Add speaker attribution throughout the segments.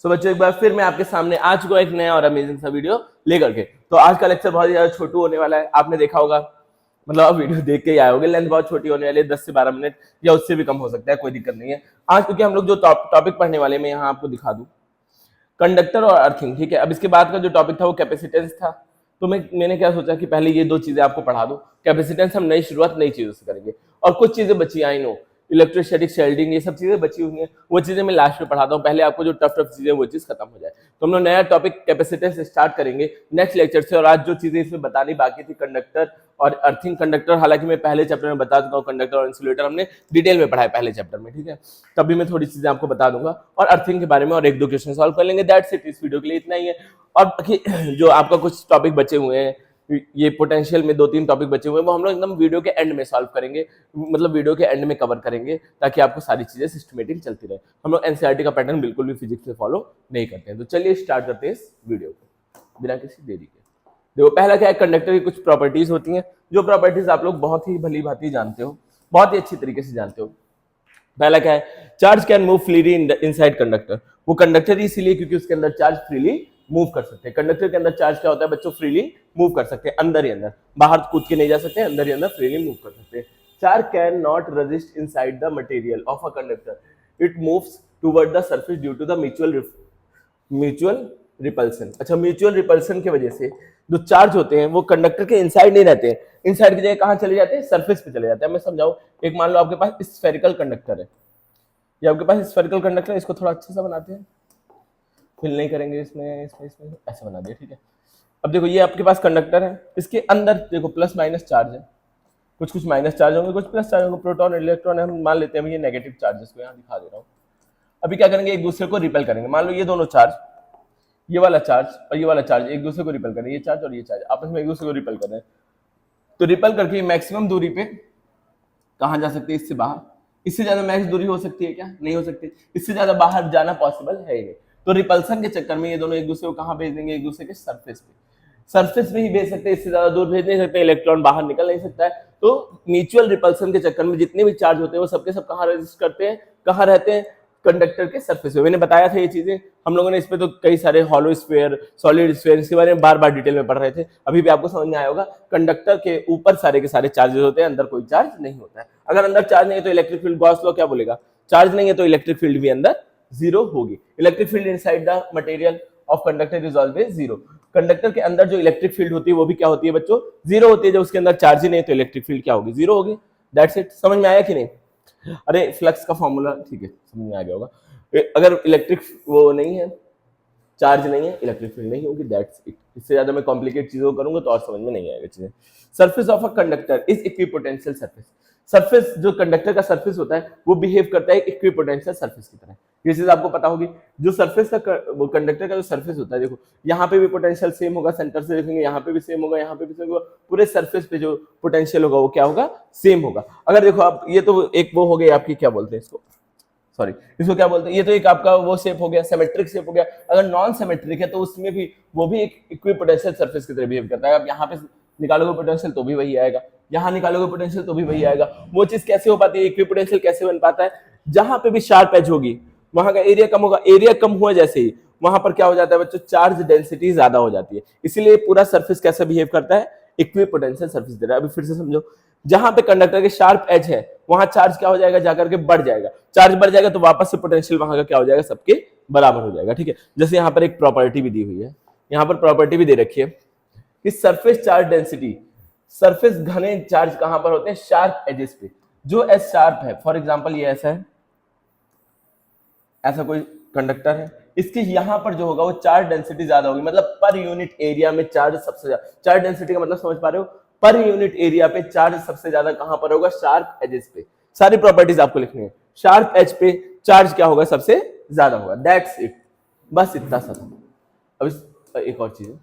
Speaker 1: सो बच्चों एक बार फिर मैं आपके सामने आ चुका हूं एक नया और अमेजिंग सा वीडियो लेकर के। तो आज का लेक्चर बहुत ही ज्यादा छोटू होने वाला है, आपने देखा होगा, मतलब आप वीडियो देख के ही आए होगे। लेंथ बहुत छोटी होने वाली है, 10 से 12 मिनट या उससे भी कम हो सकता है, कोई दिक्कत नहीं है। आज क्योंकि हम लोग जो टॉपिक पढ़ने वाले मैं यहाँ आपको दिखा दूं, कंडक्टर और अर्थिंग, ठीक है। अब इसके बाद का जो टॉपिक था वो कैपेसिटेंस था। तो मैंने क्या सोचा कि पहले ये दो चीजें आपको पढ़ा दूं। कैपेसिटेंस हम नई शुरुआत नई चीजों से करेंगे, और कुछ चीजें बची आई नो, इलेक्ट्रोस्टैटिक शेल्डिंग, ये सब चीजें बची हुई हैं, वो चीजें मैं लास्ट में पढ़ाता हूँ। पहले आपको जो टफ टफ चीजें वो चीज खत्म हो जाए। तो हम लोग नया टॉपिक कैपेसिटेंस स्टार्ट करेंगे नेक्स्ट लेक्चर से। और आज जो चीजें इसमें बतानी बाकी थी, कंडक्टर और अर्थिंग। कंडक्टर हालांकि मैं पहले चैप्टर में बता चुका हूँ, कंडक्टर और इंसुलेटर हमने डिटेल में पढ़ा है पहले चैप्टर में, ठीक है। तभी मैं थोड़ी चीजें आपको बता दूंगा और अर्थिंग के बारे में, और एक दो क्वेश्चन सॉल्व कर लेंगे। दैट्स इट, इस वीडियो के लिए इतना ही है। और बाकी जो आपका कुछ टॉपिक बचे हुए हैं, ये पोटेंशियल में 2-3 टॉपिक बचे हुए हैं, वो हम लोग एकदम वीडियो के एंड में सॉल्व करेंगे, मतलब वीडियो के एंड में कवर करेंगे, ताकि आपको सारी चीजें सिस्टमेटिक चलती रहे। हम लोग एनसीईआरटी का पैटर्न बिल्कुल भी फिजिक्स में फॉलो नहीं करते हैं। तो चलिए स्टार्ट करते हैं इस वीडियो को बिना किसी देरी के। देखो पहला क्या है, कंडक्टर की कुछ प्रॉपर्टीज होती हैं, जो प्रॉपर्टीज आप लोग बहुत ही भली भांति जानते हो, बहुत ही अच्छी तरीके से जानते हो। पहला क्या है, charge can move freely inside conductor. वो कंडक्टर इसीलिए क्योंकि उसके अंदर चार्ज फ्रीली मूव कर सकते हैं। कंडक्टर के अंदर चार्ज क्या होता है बच्चों, फ्रीली मूव कर सकते हैं, अंदर ही अंदर, बाहर कूद के नहीं जा सकते, अंदर ही अंदर फ्रीली मूव कर सकते हैं। Charge can not resist inside the material of a conductor, it moves toward the surface due to the mutual repulsion. अच्छा, म्यूचुअल रिपल्सन की वजह से जो चार्ज होते हैं वो कंडक्टर के इनसाइड नहीं रहते हैं, इनसाइड की जगह कहां चले जाते हैं, सरफेस पे चले जाते हैं। मैं समझाऊं, एक मान लो आपके पास स्फेरिकल कंडक्टर है, ये आपके पास स्फेरिकल कंडक्टर है, इसको थोड़ा अच्छा सा बनाते हैं, फिल नहीं करेंगे इसमें ऐसे बना दिया, ठीक है। अब देखो ये आपके पास कंडक्टर है, इसके अंदर देखो प्लस माइनस चार्ज है, कुछ कुछ माइनस चार्ज होंगे, कुछ प्लस चार्ज होंगे, प्रोटॉन इलेक्ट्रॉन है, हम मान लेते हैं ये नेगेटिव चार्जेस को यहाँ दिखा दे रहा हूँ। अभी क्या करेंगे, एक दूसरे को रिपेल करेंगे। मान लो ये दोनों चार्ज, ये वाला चार्ज और ये वाला चार्ज एक दूसरे को रिपेल करेंगे, ये चार्ज और ये चार्ज आपस में एक दूसरे को रिपेल कर रहे हैं। तो रिपेल करके मैक्सिमम दूरी पे कहां जा सकते हैं, इससे बाहर। इससे ज्यादा मैक्स दूरी हो सकती है क्या, नहीं हो सकती, इससे ज्यादा बाहर जाना पॉसिबल है ही नहीं। तो रिपल्सन के चक्कर में ये दोनों एक दूसरे को कहां भेज देंगे, एक दूसरे के सरफेस पे, सरफेस पे ही भेज सकते हैं, इससे ज्यादा दूर भेज नहीं सकते, इलेक्ट्रॉन बाहर निकल नहीं सकता है। तो म्यूचुअल रिपल्सन के चक्कर में जितने भी चार्ज होते हैं वो सबके सब कहां रेजिस्ट करते हैं, कहां रहते हैं, कंडक्टर के सरफेस पे। मैंने बताया था ये चीजें, हम लोगों ने इस पे तो कई सारे हॉलो स्फीयर, सॉलिड स्फीयर, इसके बारे में बार बार डिटेल में पढ़ रहे थे। अभी भी आपको समझ में आया होगा, कंडक्टर के ऊपर सारे के सारे चार्जेस होते हैं, अंदर कोई चार्ज नहीं होता है। अगर अंदर चार्ज नहीं है तो इलेक्ट्रिक फील्ड, गॉस लॉ क्या बोलेगा, चार्ज नहीं है तो इलेक्ट्रिक फील्ड भी अंदर जीरो होगी। Electric field inside the material of conductor is always zero. Conductor के अंदर जो इलेक्ट्रिक फील्ड होती है वो भी क्या होती है बच्चों, जीरो होती है। जब उसके अंदर चार्ज ही नहीं तो इलेक्ट्रिक फील्ड क्या होगी, जीरो होगी। दैट्स इट, समझ में आया कि नहीं। अरे फ्लक्स का फॉर्मूला ठीक है, समझ में आ गया होगा। अगर इलेक्ट्रिक वो नहीं है, चार्ज नहीं है, इलेक्ट्रिक फील्ड नहीं होगी, दैट्स इट। इससे ज्यादा मैं कॉम्प्लिकेट चीजों को करूंगा तो और समझ में नहीं आएगा चीजें। Surface of a conductor is equipotential surface. Surface जो कंडक्टर का सरफेस होता है वो बिहेव करता है इक्विपोटेंशियल सरफेस की तरह। ये चीज आपको पता होगी। जो सरफेस का वो कंडक्टर का जो सरफेस होता है, देखो यहाँ पे भी पोटेंशियल सेम होगा, सेंटर से देखेंगे यहाँ पे भी सेम होगा, यहाँ पे भी सेम होगा, पूरे सरफेस पे जो पोटेंशियल होगा वो क्या होगा, सेम होगा। अगर देखो आप, ये तो एक वो हो गई आपकी, क्या बोलते हैं इसको, सॉरी इसको क्या बोलते हैं, ये तो एक आपका वो शेप हो गया, सिमेट्रिक शेप हो गया। अगर नॉन सिमेट्रिक है तो उसमें भी वो भी एक इक्विपोटेंशियल सरफेस की तरह बिहेव करता है। आप यहाँ पे निकालोगे पोटेंशियल तो भी वही आएगा, यहाँ निकालोगे पोटेंशियल तो भी वही आएगा। वो चीज कैसे हो पाती है, इक्विपोटेंशियल कैसे बन पाता है, जहां पे भी शार्प एज होगी वहां का एरिया कम होगा। एरिया कम हुआ जैसे ही वहां पर क्या हो जाता है बच्चों, चार्ज डेंसिटी ज्यादा हो जाती है। इसीलिए पूरा सरफेस कैसा बिहेव करता है, इक्विपोटेंशियल सरफेस दे रहा है। अभी फिर से समझो, जहां पे कंडक्टर के शार्प एज है वहां चार्ज क्या हो जाएगा, जाकर के बढ़ जाएगा। चार्ज बढ़ जाएगा तो वापस से पोटेंशियल वहां का क्या हो जाएगा, सबके बराबर हो जाएगा, ठीक है। जैसे यहाँ पर एक प्रॉपर्टी भी दी हुई है, यहाँ पर प्रॉपर्टी भी दे रखी है कि सरफेस चार्ज डेंसिटी, सरफेस घने चार्ज कहां पर होते हैं, शार्प एजेस पे। जो एज शार्प है, फॉर एग्जांपल ये ऐसा है, ऐसा कोई कंडक्टर है, इसकी यहां पर जो होगा वो चार्ज डेंसिटी ज्यादा होगी, मतलब पर यूनिट एरिया में चार्ज सबसे ज्यादा। चार्ज डेंसिटी का मतलब समझ पा रहे हो, पर यूनिट एरिया पे चार्ज सबसे ज्यादा कहां पर होगा, शार्प एजेस पे। सारी प्रॉपर्टीज आपको लिखनी है, शार्प एज पे चार्ज क्या होगा, सबसे ज्यादा होगा। दैट्स इट, बस इतना सा। अब एक और चीज है,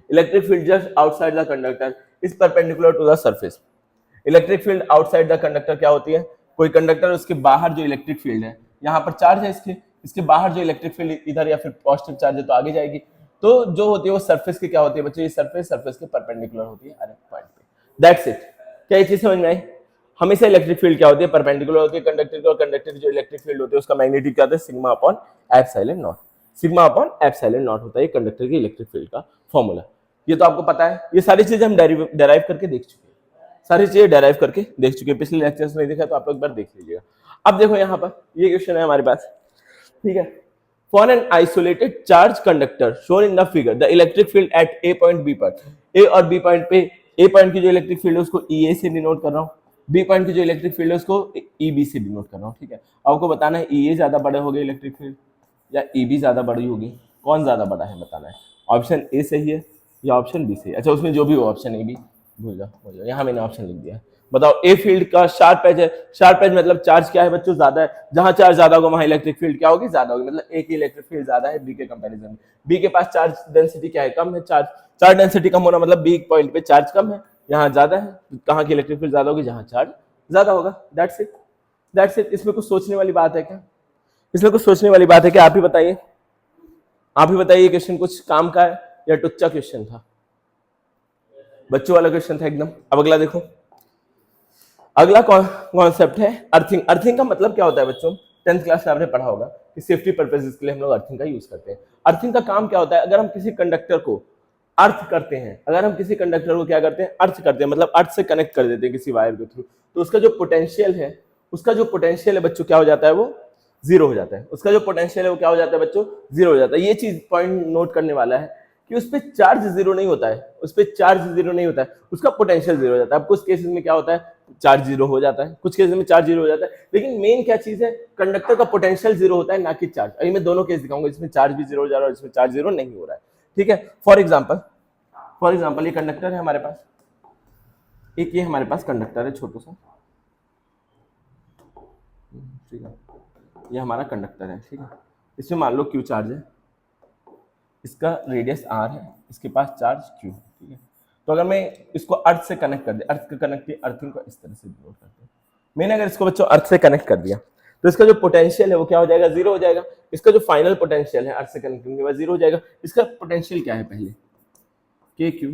Speaker 1: electric field just outside the conductor is perpendicular to the surface. Electric field outside the conductor क्या होती है, कोई कंडक्टर उसके बाहर जो इलेक्ट्रिक फील्ड है, यहाँ पर चार्ज है इसके बाहर जो इलेक्ट्रिक फील्ड इधर या फिर पॉजिटिव चार्ज है तो आगे जाएगी। तो जो होती है वो सरफेस के क्या होती है बच्चों, ये सरफेस के परपेंडिकुलर होती है हर एक पॉइंट पे। That's it. क्या ये चीज समझ में आई। हमेशा इलेक्ट्रिक फील्ड क्या होती है, परपेंडिकुलर होती है कंडक्टर की, और कंडक्टर की जो इलेक्ट्रिक फील्ड होती है उसका मैग्नीट्यूड क्या होता है, sigma upon epsilon not. Sigma upon epsilon not होता है कंडक्टर की इलेक्ट्रिक फील्ड का फॉर्मूला। ये तो आपको पता है, ये सारी चीजें हम डेराइव करके देख चुके हैं, सारी चीजें डेराइव करके देख चुके हैं। पिछले लेक्चर्स में देखा तो आप लोग एक बार देख लीजिएगा। अब देखो यहाँ पर ये क्वेश्चन है हमारे पास, ठीक है। For an isolated charge conductor shown in the figure, the electric field at a point B पर, ए और बी पॉइंट पे, ए पॉइंट की जो इलेक्ट्रिक फील्ड है उसको ई ए से डिनोट कर रहा हूँ, बी पॉइंट की जो इलेक्ट्रिक फील्ड है उसको ई बी से डिनोट कर रहा हूँ, ठीक है। आपको बताना है ई ए ज्यादा बड़े हो गए इलेक्ट्रिक फील्ड या ई बी ज्यादा बड़ी होगी, कौन ज्यादा बड़ा है बताना है। ऑप्शन ए सही है या ऑप्शन बी सही है, अच्छा उसमें जो भी हो ऑप्शन ए बी भूल जाओ, यहाँ मैंने ऑप्शन लिख दिया है। बताओ ए फील्ड का शार्प एज है, शार्प एज मतलब चार्ज क्या है बच्चों, ज्यादा है, जहां चार्ज ज्यादा होगा वहां इलेक्ट्रिक फील्ड क्या होगी, ज्यादा होगी, मतलब ए की इलेक्ट्रिक फील्ड ज्यादा है बी के कंपैरिजन में। बी के पास चार्ज डेंसिटी क्या है, कम है, चार्ज डेंसिटी कम होना मतलब बी पॉइंट पे चार्ज कम है, यहाँ ज्यादा है, कहाँ की इलेक्ट्रिक फील्ड ज्यादा होगी, जहां चार्ज ज्यादा होगा। That's it, that's it. इसमें कुछ सोचने वाली बात है क्या, इसमें कुछ सोचने वाली बात है क्या, आप ही बताइए, आप ही बताइए। क्वेश्चन कुछ काम का है या टुच्चा क्वेश्चन था, बच्चों वाला क्वेश्चन था एकदम। अब अगला देखो, अगला कॉन्सेप्ट है अर्थिंग। अर्थिंग का मतलब क्या होता है बच्चों, 10th क्लास में आपने पढ़ा होगा कि सेफ्टी पर्पसेस के लिए हम लोग अर्थिंग का यूज करते हैं। अर्थिंग का काम क्या होता है, अगर हम किसी कंडक्टर को अर्थ करते हैं, अगर हम किसी कंडक्टर को क्या करते हैं, अर्थ करते हैं, मतलब अर्थ से कनेक्ट कर देते हैं किसी वायर के थ्रू, तो उसका जो पोटेंशियल है, उसका जो पोटेंशियल है बच्चों क्या हो जाता है, वो जीरो हो जाता है। उसका जो पोटेंशियल है वो क्या हो जाता है बच्चों, जीरो हो जाता है। ये चीज पॉइंट नोट करने वाला है कि उस पर चार्ज जीरो नहीं होता है, उस पर चार्ज जीरो नहीं होता है, उसका पोटेंशियल जीरो हो जाता है। अब कुछ केसेस में क्या होता है, चार्ज जीरो हो जाता है, कुछ केसेस में चार्ज जीरो हो जाता है, लेकिन मेन क्या चीज है, कंडक्टर का पोटेंशियल जीरो होता है, ना कि चार्ज। अभी मैं दोनों केस दिखाऊंगा, जिसमें चार्ज भी जीरो हो जा रहा है और इसमें चार्ज जीरो नहीं हो रहा है, ठीक है। फॉर एग्जाम्पल ये कंडक्टर है हमारे पास, एक ये हमारे पास कंडक्टर है छोटा सा, ठीक है, ये हमारा कंडक्टर है, ठीक है। इसमें मान लो क्यू चार्ज है, इसका रेडियस आर है, इसके पास चार्ज क्यू, ठीक है। तो अगर मैं इसको अर्थ से कनेक्ट कर दे, अर्थ का अर्थिंग को इस तरह से डिनोट करते हैं, मैंने अगर इसको बच्चों अर्थ से कनेक्ट कर दिया तो इसका जो पोटेंशियल है वो क्या हो जाएगा, जीरो हो जाएगा। इसका जो फाइनल पोटेंशियल है अर्थ से कनेक्ट करने के बाद जीरो हो जाएगा। इसका पोटेंशियल क्या है पहले, के क्यू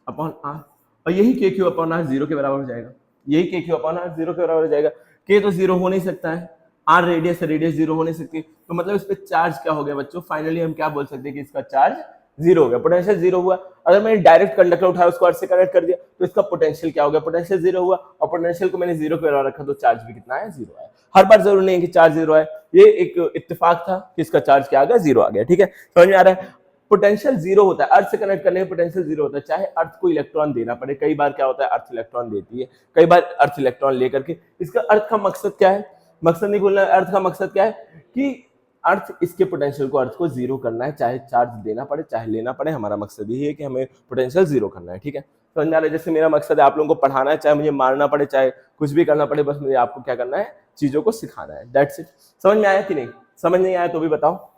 Speaker 1: अपॉन आर, और यही के क्यू अपॉन आर जीरो के बराबर हो जाएगा, यही के क्यू अपॉन आर जीरो के बराबर हो जाएगा। के तो जीरो हो नहीं सकता है, आर रेडियस है, रेडियस जीरो हो नहीं सकती, तो मतलब इस पे चार्ज क्या हो गया बच्चों, फाइनली हम क्या बोल सकते हैं कि इसका चार्ज जीरो हो गया, पोटेंशियल जीरो हुआ। अगर मैंने डायरेक्ट कंडक्टर उठाया उसको अर्थ से कनेक्ट कर दिया तो इसका पोटेंशियल क्या हो गया, पोटेंशियल जीरो हुआ, और पोटेंशियल को मैंने जीरो के बराबर रखा तो चार्ज भी कितना है, जीरो है। हर बार जरूरी नहीं है कि चार्ज जीरो है, ये एक इत्तेफाक था कि इसका चार्ज क्या आ गया, जीरो आ गया, ठीक है, समझ में आ रहा है। पोटेंशियल जीरो होता है, अर्थ से कनेक्ट करने में पोटेंशियल जीरो होता है, चाहे अर्थ को इलेक्ट्रॉन देना पड़े। कई बार क्या होता है अर्थ इलेक्ट्रॉन देती है, कई बार अर्थ इलेक्ट्रॉन लेकर के। इसका अर्थ का मकसद क्या है, मकसद नहीं बोलना, अर्थ का मकसद क्या है कि अर्थ इसके पोटेंशियल को, अर्थ को जीरो करना है, चाहे चार्ज देना पड़े चाहे लेना पड़े, हमारा मकसद यही है कि हमें पोटेंशियल जीरो करना है, ठीक है। समझ में आ रहा है, जैसे मेरा मकसद है आप लोगों को पढ़ाना है, चाहे मुझे मारना पड़े चाहे कुछ भी करना पड़े, बस मुझे आपको क्या करना है, चीजों को सिखाना है, दैट्स इट। समझ में आया कि नहीं, समझ नहीं आया तो भी बताओ,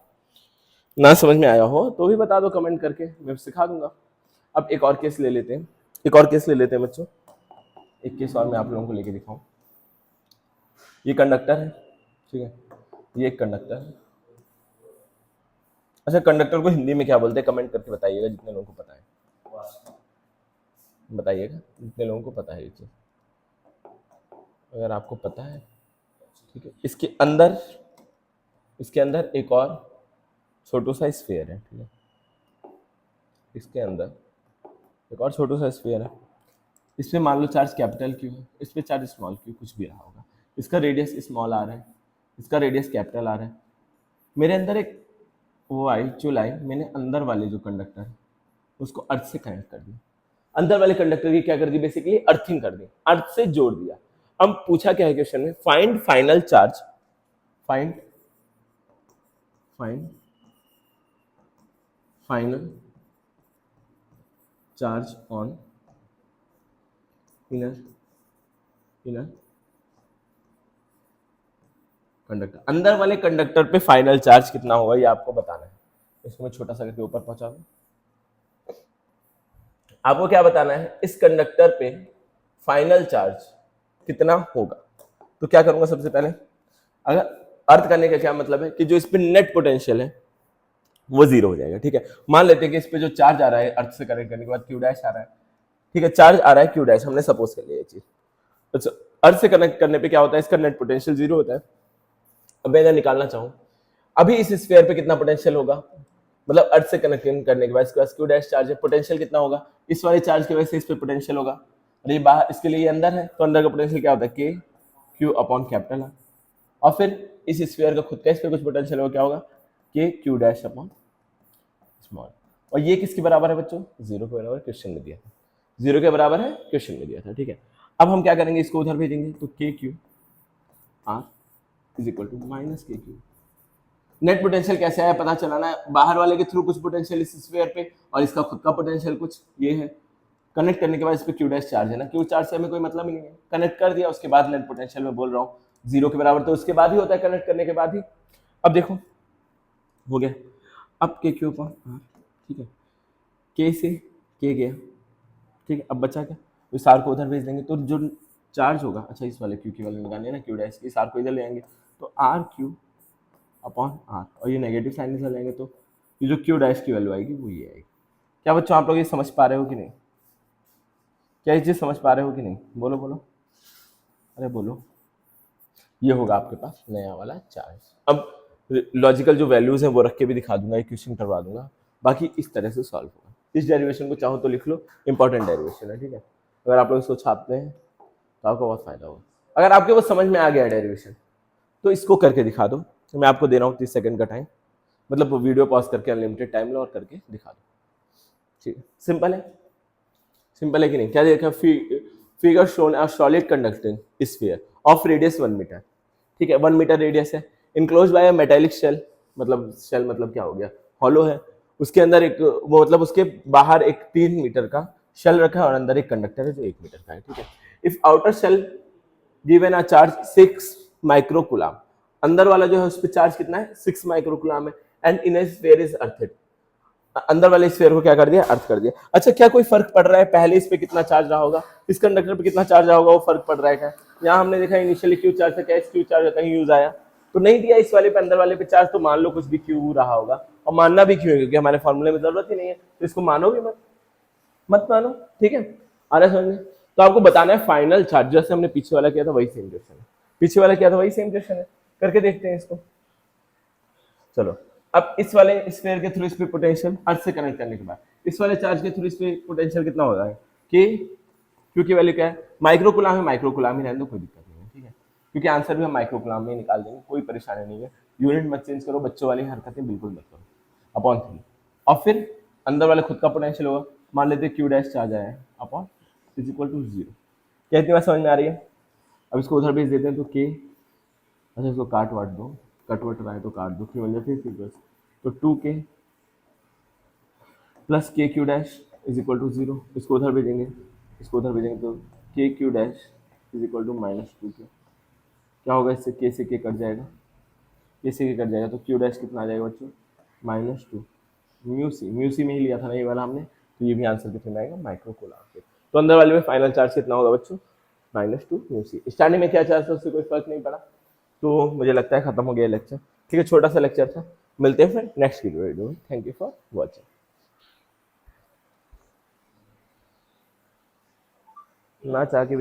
Speaker 1: ना समझ में आया हो तो भी बता दो कमेंट करके, मैं सिखा दूंगा। अब एक और केस ले लेते हैं, एक और केस ले लेते हैं बच्चों, एक केस और मैं आप लोगों को लेके दिखाऊं। ये कंडक्टर है, ठीक है, ये एक कंडक्टर है। अच्छा, कंडक्टर को हिंदी में क्या बोलते हैं, कमेंट करके बताइएगा जितने लोगों को पता है, बताइएगा जितने लोगों को पता है ये चीज, अगर आपको पता है, ठीक है। इसके अंदर एक और छोटू सा स्फीयर है, ठीक है, इसके अंदर एक और छोटू सा स्फीयर है। इसमें मान लो चार्ज कैपिटल क्यू है, इस पे चार्ज स्मॉल क्यू, कुछ भी रहा होगा। इसका रेडियस स्मॉल आ रहा है, इसका रेडियस कैपिटल आ रहा है। मेरे अंदर एक वो आई जो लाइन, मैंने अंदर वाले जो कंडक्टर है उसको अर्थ से कनेक्ट कर दिया, अंदर वाले कंडक्टर की क्या कर दी, बेसिकली अर्थिंग कर दी, अर्थ से जोड़ दिया। अब पूछा क्या है क्वेश्चन में, find final charge, find final charge on inner conductor, अंदर वाले कंडक्टर पे फाइनल चार्ज कितना होगा ये आपको बताना है। इसको मैं छोटा सा करके ऊपर पहुंचा दूं, आपको क्या बताना है, इस कंडक्टर पे फाइनल चार्ज कितना होगा। तो क्या करूंगा, सबसे पहले अगर अर्थ करने का क्या मतलब है कि जो इस पे नेट पोटेंशियल है वो जीरो हो जाएगा, ठीक है। मान लेते हैं कि इस पे जो चार्ज आ रहा है अर्थ से कनेक्ट करने के बाद क्यू डैश आ रहा है, ठीक है, चार्ज आ रहा है क्यू डैश, हमने सपोज कर लिया ये चीज। अच्छा, अर्थ से कनेक्ट करने पे क्या होता है, इसका नेट पोटेंशियल 0 होता है। अब मैं अगर निकालना चाहूँ अभी इस स्फीयर पे कितना पोटेंशियल होगा, मतलब अर्थ से कनेक्टिंग करने के बाद इसके पास क्यू डैश चार्ज है, पोटेंशियल कितना होगा, इस वाले चार्ज की वजह से इस पे पोटेंशियल होगा, और ये बाहर इसके लिए ये अंदर है, तो अंदर का पोटेंशियल क्या होता है, के क्यू अपॉन कैपिटल आर। और फिर इस स्फीयर का खुद का इस पे कुछ पोटेंशियल होगा, क्या होगा, के क्यू डैश अपॉन स्मॉल। और ये किसके बराबर है बच्चों, 0 के बराबर, क्वेश्चन में दिया था 0 के बराबर है, क्वेश्चन में दिया था, ठीक है। अब हम क्या करेंगे, इसको उधर भेजेंगे, तो K Q R is equal to minus K Q. Net potential कैसे आया पता चलाना है, बाहर वाले के थ्रू कुछ पोटेंशियल इस स्फीयर पे और इसका खुद का पोटेंशियल कुछ ये है, कनेक्ट करने के बाद इस पे क्यू डैश चार्ज है ना, क्यू चार्ज से हमें कोई मतलब ही नहीं है, कनेक्ट कर दिया, उसके बाद नेट पोटेंशियल में बोल रहा हूँ 0 के बराबर, तो उसके बाद ही होता है, कनेक्ट करने के बाद ही। अब देखो हो गया, अब के क्यू पर ठीक है, के से के गया, ठीक है। अब बचा क्या, इस आर को उधर भेज देंगे, तो जो चार्ज होगा, अच्छा इस वाले क्यू की वैल्यू निकालनी है ना, क्यू डैश की, इस आर को इधर ले आएंगे, तो आर क्यू अपॉन आर, और ये नेगेटिव साइन इधर लेंगे, तो ये जो क्यू डैश की वैल्यू आएगी वो ये आएगी। क्या बच्चों आप लोग ये समझ पा रहे हो कि नहीं, क्या ये चीज़ समझ पा रहे हो कि नहीं, बोलो बोलो, अरे बोलो। ये होगा आपके पास नया वाला चार्ज। अब लॉजिकल जो वैल्यूज हैं वो रख के भी दिखा दूंगा, इक्वेशन करवा दूंगा, बाकी इस तरह से सॉल्व होगा। इस डेरिवेशन को चाहो तो लिख लो, इंपॉर्टेंट डेरिवेशन है, ठीक है। अगर आप लोग इसको छापते हैं तो आपको बहुत फायदा होगा। अगर आपके वो समझ में आ गया डेरिवेशन तो इसको करके दिखा दो, तो मैं आपको दे रहा हूँ 30 सेकंड का टाइम, मतलब वीडियो पॉज करके अनलिमिटेड टाइम लो और करके दिखा दो, ठीक है। सिंपल है, सिंपल है कि नहीं। क्या देखा, figure shown a solid conducting sphere of radius 1 metre, ठीक है, 1 मीटर रेडियस है, enclose by a metallic shell, मतलब शेल मतलब क्या हो गया, हॉलो है, उसके अंदर एक वो मतलब उसके बाहर एक 3 मीटर का शेल रखा है और अंदर एक कंडक्टर है जो 1 मीटर का है, ठीक है। If outer shell given a charge 6 microcoulomb, अंदर वाला जो है उस पर चार्ज कितना है, 6 माइक्रोकूलम है, and in a sphere is earthed, अंदर वाले स्फीयर को क्या कर दिया, अर्थ कर दिया। अच्छा क्या कोई फर्क पड़ रहा है, पहले इस पे कितना चार्ज रहा होगा, इस कंडक्टर पे कितना चार्ज रहा होगा, वो फर्क पड़ रहा है क्या, यहाँ हमने देखा इनिशियली क्यू चार्ज था, क्या क्यू चार्ज कहीं यूज आया तो नहीं दिया, इस वाले पे अंदर वाले पे चार्ज, तो मान लो कुछ भी क्यू रहा होगा, और मानना भी क्यों है, क्योंकि हमारे फॉर्मूले में जरूरत ही नहीं है, तो इसको मानो भी मत, मत मानो, ठीक है। आ रहा है समझ में। तो आपको बताना है फाइनल चार्ज, जैसे हमने पीछे वाला किया था वही सेम क्वेश्चन है, पीछे वाला किया था वही सेम क्वेश्चन है, करके देखते हैं इसको। चलो अब इस वाले स्फीयर के थ्रू इस पे पोटेंशियल अर्थ से कनेक्ट करने के बाद इस वाले चार्ज के थ्रू इस पे पोटेंशियल कितना हो रहा है, कि क्यू की वैल्यू क्या है, माइक्रोकूलम है, माइक्रोकूलम ही रहने दो, कोई दिक्कत नहीं है, ठीक है, क्योंकि आंसर भी हम माइक्रोकूलम में निकाल देंगे, कोई परेशानी नहीं है। यूनिट मत चेंज करो, बच्चों वाली हरकतें बिल्कुल मत करो, अपॉन 3, और फिर अंदर वाले खुद का पोटेंशियल होगा, मान लेते क्यू डैश चार्ज आया है, अपॉन इज इक्वल टू 0। क्या इतनी बात समझ में आ रही है। अब इसको उधर भेज देते हैं, तो के, अच्छा इसको काट वाट दो, कट वट रहा है तो काट दो, क्यों बन जाती है, तो 2k plus K Q dash is equal to 0, इसको उधर भेजेंगे, इसको उधर भेजेंगे, तो K Q dash is equal to -2k। क्या होगा, इससे के से के कट जाएगा, के से के कट जाएगा, तो क्यू डैश कितना आ जाएगा बच्चों, -2 म्यू सी में ही लिया था ना ये वाला हमने, तो ये भी आंसर कितने में आएगा, माइक्रोकूलम के। तो अंदर वाले में फाइनल चार्ज कितना होगा बच्चों, -2 म्यू सी। स्टार्टिंग में क्या चार्ज था उससे कोई फर्क नहीं पड़ा, तो मुझे लगता है खत्म हो गया लेक्चर, ठीक है, छोटा सा लेक्चर था। मिलते हैं फिर नेक्स्ट वीडियो में, थैंक यू फॉर वॉचिंग। ना चाह के